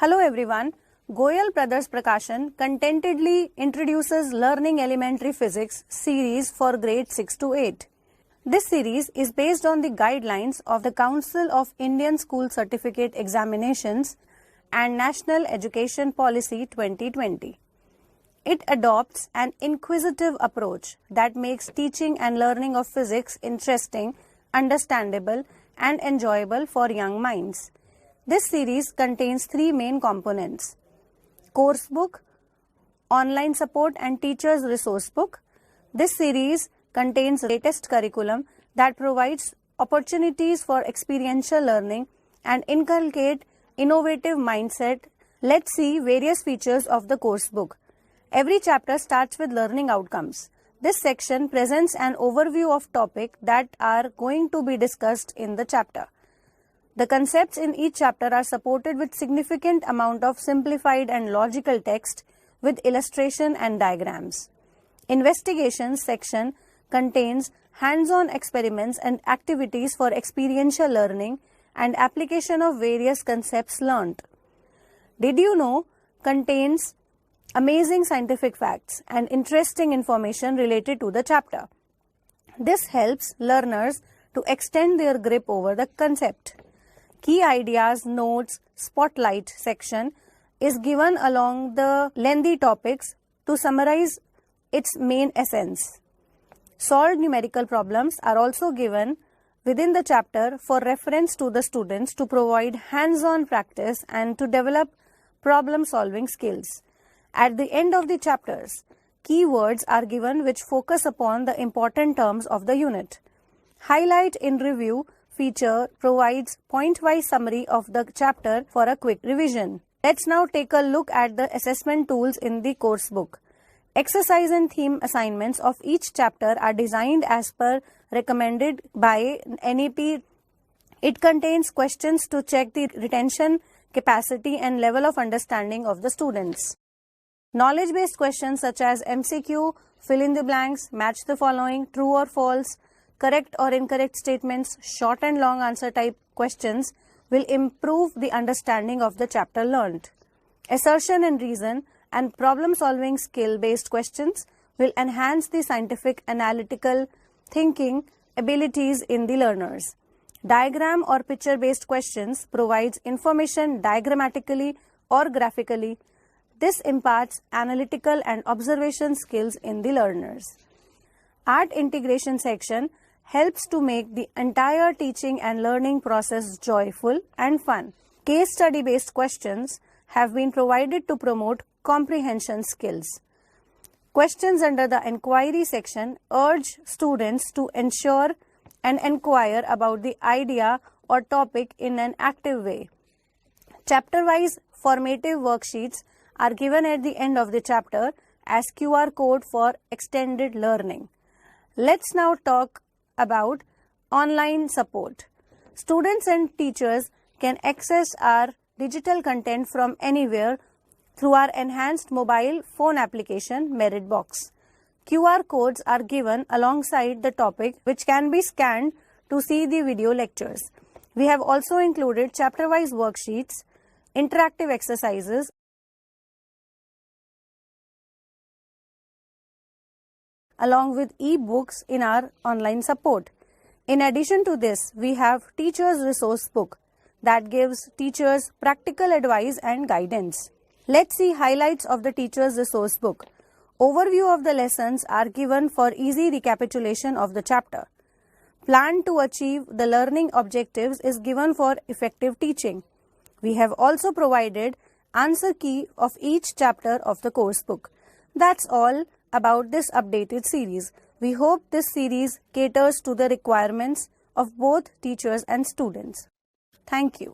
Hello everyone. Goyal Brothers Prakashan contentedly introduces Learning Elementary Physics series for grade 6 to 8. This series is based on the guidelines of the Council of Indian School Certificate Examinations and National Education Policy 2020. It adopts an inquisitive approach that makes teaching and learning of physics interesting, understandable, and enjoyable for young minds. This series contains three main components: course book, online support, and teacher's resource book. This series contains latest curriculum that provides opportunities for experiential learning and inculcate innovative mindset. Let's see various features of the course book. Every chapter starts with learning outcomes. This section presents an overview of topics that are going to be discussed in the chapter. The concepts in each chapter are supported with significant amount of simplified and logical text with illustration and diagrams. Investigations section contains hands-on experiments and activities for experiential learning and application of various concepts learnt. Did you know contains amazing scientific facts and interesting information related to the chapter. This helps learners to extend their grip over the concept. Key ideas, notes, spotlight section is given along the lengthy topics to summarize its main essence. Solved numerical problems are also given within the chapter for reference to the students to provide hands-on practice and to develop problem-solving skills. At the end of the chapters, keywords are given which focus upon the important terms of the unit. Highlight in review feature provides point-wise summary of the chapter for a quick revision. Let's now take a look at the assessment tools in the course book. Exercise and theme assignments of each chapter are designed as per recommended by NEP. It contains questions to check the retention capacity and level of understanding of the students. Knowledge-based questions such as MCQ, fill in the blanks, match the following, true or false, correct or incorrect statements, short and long answer type questions will improve the understanding of the chapter learnt. Assertion and reason and problem-solving skill-based questions will enhance the scientific analytical thinking abilities in the learners. Diagram or picture-based questions provides information diagrammatically or graphically. This imparts analytical and observation skills in the learners. Art integration section helps to make the entire teaching and learning process joyful and fun. Case study based questions have been provided to promote comprehension skills. Questions under the inquiry section urge students to ensure and inquire about the idea or topic in an active way. Chapter-wise formative worksheets are given at the end of the chapter as QR code for extended learning. Let's now talk about online support. Students and teachers can access our digital content from anywhere through our enhanced mobile phone application Merit Box. QR codes are given alongside the topic which can be scanned to see the video lectures. We have also included chapter-wise worksheets, interactive exercises, along with e-books in our online support. In addition to this, we have Teacher's Resource Book that gives teachers practical advice and guidance. Let's see highlights of the Teacher's Resource Book. Overview of the lessons are given for easy recapitulation of the chapter. Plan to achieve the learning objectives is given for effective teaching. We have also provided answer key of each chapter of the course book. That's all about this updated series. We hope this series caters to the requirements of both teachers and students. Thank you.